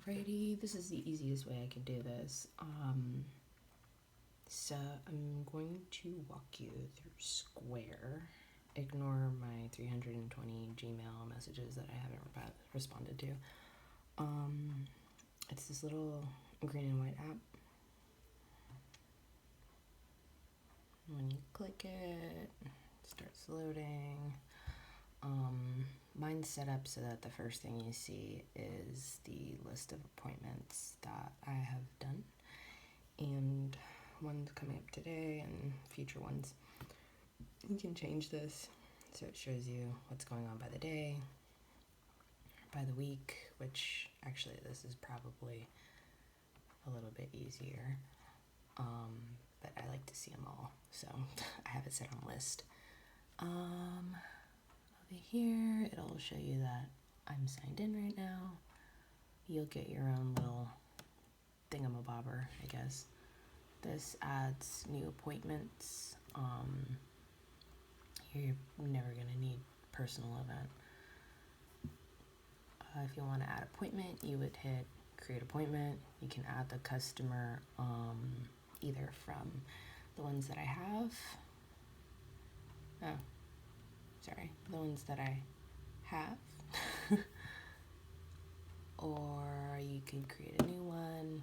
Alrighty, this is the easiest way I can do this. So I'm going to walk you through Square. Ignore my 320 Gmail messages that I haven't responded to. It's this little green and white app. When you click it, it starts loading. Mine's set up so that the first thing you see is the list of appointments that I have done, and ones coming up today and future ones. You can change this so it shows you what's going on by the day, by the week, which actually this is probably a little bit easier, but I like to see them all, so I have it set on list. Over here, it'll show you that I'm signed in right now. You'll get your own little thingamabobber, I guess. This adds new appointments. You're never gonna need personal event. If you want to add appointment, you would hit create appointment. You can add the customer either from the ones that I have. The ones that I have. Or you can create a new one.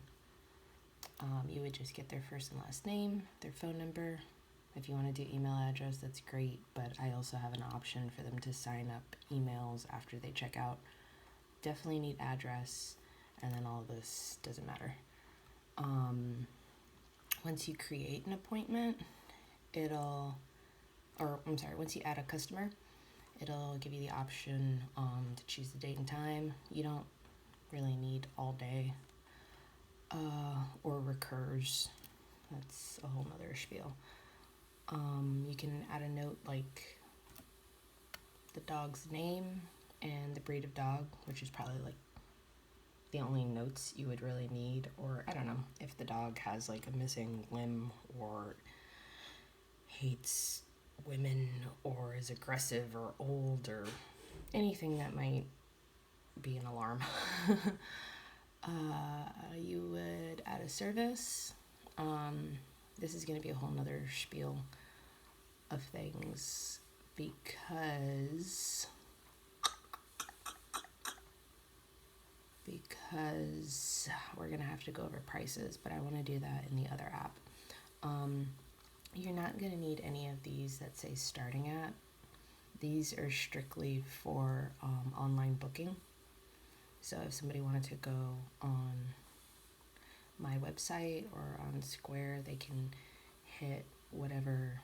You would just get their first and last name, their phone number. If you want to do email address, that's great, but I also have an option for them to sign up emails after they check out. Definitely need address, and then all of this doesn't matter. Once you create an appointment, once you add a customer, it'll give you the option to choose the date and time. You don't really need all day or recurs. That's a whole nother spiel. You can add a note like the dog's name and the breed of dog, which is probably like the only notes you would really need, or I don't know, if the dog has like a missing limb or hates women or is aggressive or old or anything that might be an alarm. You would add a service. This is going to be a whole nother spiel of things because we're going to have to go over prices, but I want to do that in the other app. You're not going to need any of these that say starting at. These are strictly for online booking. So if somebody wanted to go on my website or on Square, they can hit whatever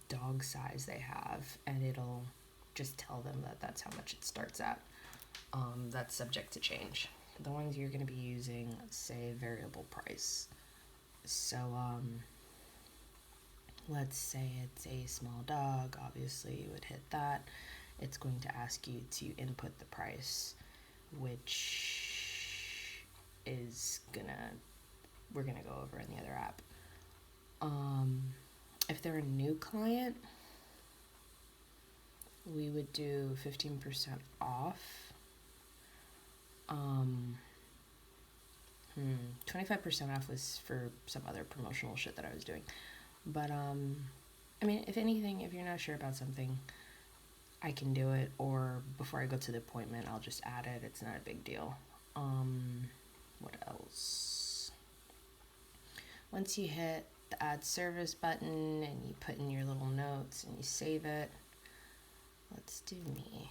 dog size they have, and it'll just tell them that that's how much it starts at. That's subject to change. The ones you're going to be using say variable price. So let's say it's a small dog. Obviously you would hit that. It's going to ask you to input the price, which we're gonna go over in the other app. If they're a new client, we would do 15% off. 25% off was for some other promotional shit that I was doing. But I mean, if anything, if you're not sure about something, I can do it, or before I go to the appointment, I'll just add it. It's not a big deal. What else? Once you hit the add service button and you put in your little notes and you save it, let's do me.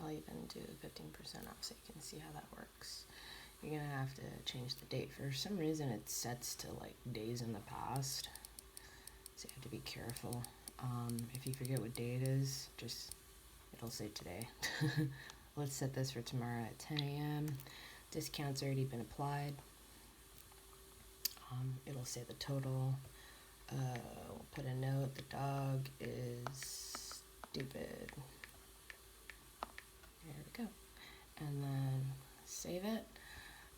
I'll even do 15% off so you can see how that works. You're gonna have to change the date. For some reason it sets to like days in the past, so you have to be careful. If you forget what day it is, it'll say today. Let's set this for tomorrow at 10 a.m. Discount's already been applied. It'll say the total. We'll put a note, the dog is stupid. There we go. and then save it.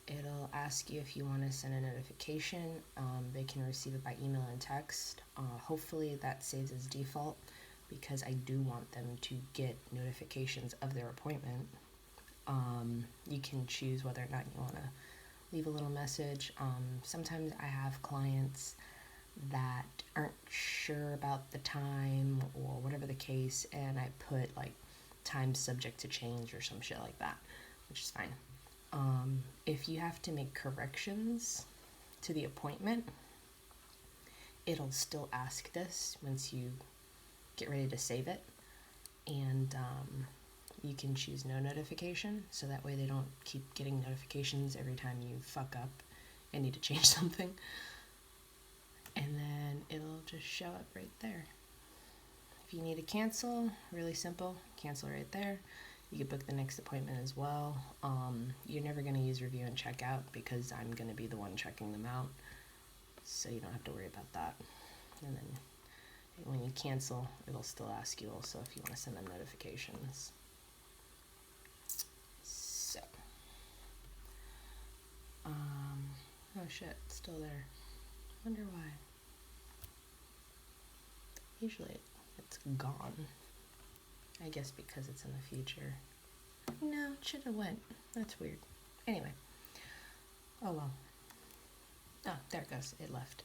It'll ask you if you want to send a notification. They can receive it by email and text. Hopefully that saves as default, because I do want them to get notifications of their appointment. You can choose whether or not you want to leave a little message. Sometimes I have clients that aren't sure about the time or whatever the case, and I put like time subject to change or some shit like that, which is fine. If you have to make corrections to the appointment, it'll still ask this once you get ready to save it, and you can choose no notification, so that way they don't keep getting notifications every time you fuck up and need to change something. And then it'll just show up right there. If you need to cancel, really simple, cancel right there. You can book the next appointment as well. You're never going to use review and checkout because I'm going to be the one checking them out, so you don't have to worry about that. And then when you cancel, it'll still ask you also if you want to send them notifications. So, oh shit, it's still there. Wonder why. Usually it's gone. I guess because it's in the future. No, it should have went. That's weird. Anyway. Oh well. Oh, there it goes. It left.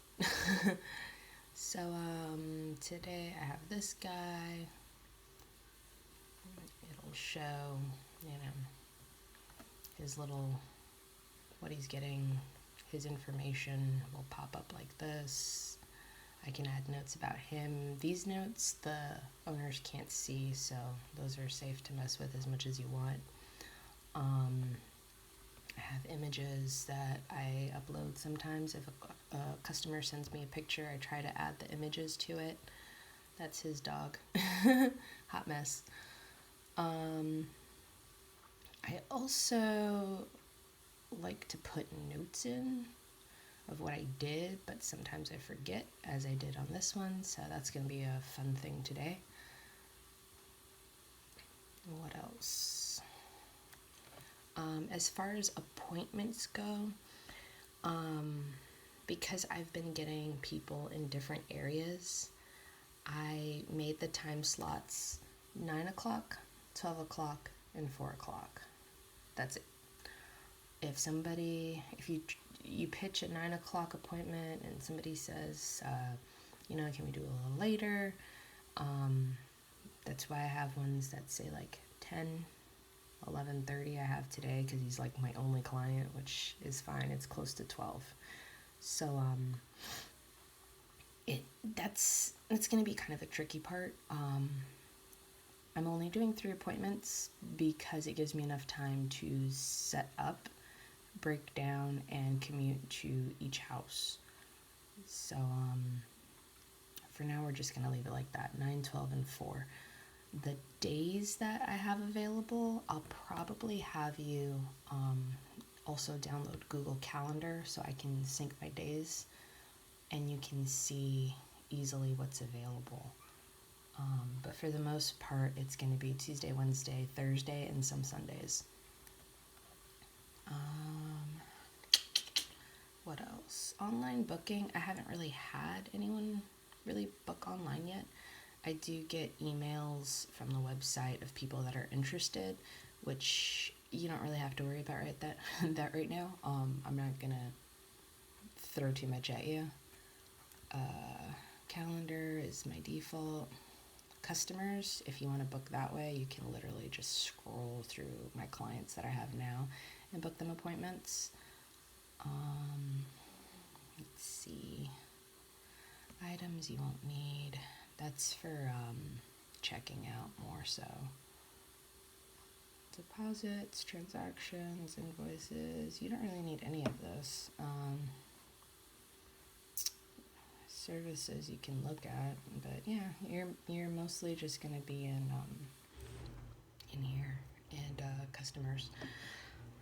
So, today I have this guy. It'll show, his little, what he's getting. His information will pop up like this. I can add notes about him. These notes the owners can't see, so those are safe to mess with as much as you want. I have images that I upload sometimes. If a customer sends me a picture, I try to add the images to it. That's his dog. Hot mess. I also like to put notes in of what I did, but sometimes I forget, as I did on this one, so that's going to be a fun thing today. What else? As far as appointments go, because I've been getting people in different areas, I made the time slots 9 o'clock, 12 o'clock, and 4 o'clock. That's it. If you pitch a 9 o'clock appointment and somebody says, can we do a little later? That's why I have ones that say like 10, 11:30 I have today, because he's like my only client, which is fine. It's close to 12. So, that's going to be kind of a tricky part. I'm only doing 3 appointments because it gives me enough time to set up, break down, and commute to each house. So, for now we're just going to leave it like that, 9, 12, and 4. The days that I have available, I'll probably have you also download Google Calendar so I can sync my days and you can see easily what's available. But for the most part, it's going to be Tuesday, Wednesday, Thursday, and some Sundays. What else? Online booking. I haven't really had anyone really book online yet. I do get emails from the website of people that are interested, which you don't really have to worry about that right now. I'm not gonna throw too much at you. Calendar is my default. Customers, if you want to book that way, you can literally just scroll through my clients that I have now and book them appointments. Let's see. Items you won't need. That's for checking out more so. Deposits, transactions, invoices. You don't really need any of this. Services you can look at, but yeah, you're mostly just gonna be in here, and customers.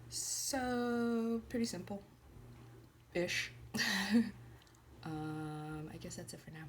So pretty simple ish. I guess that's it for now.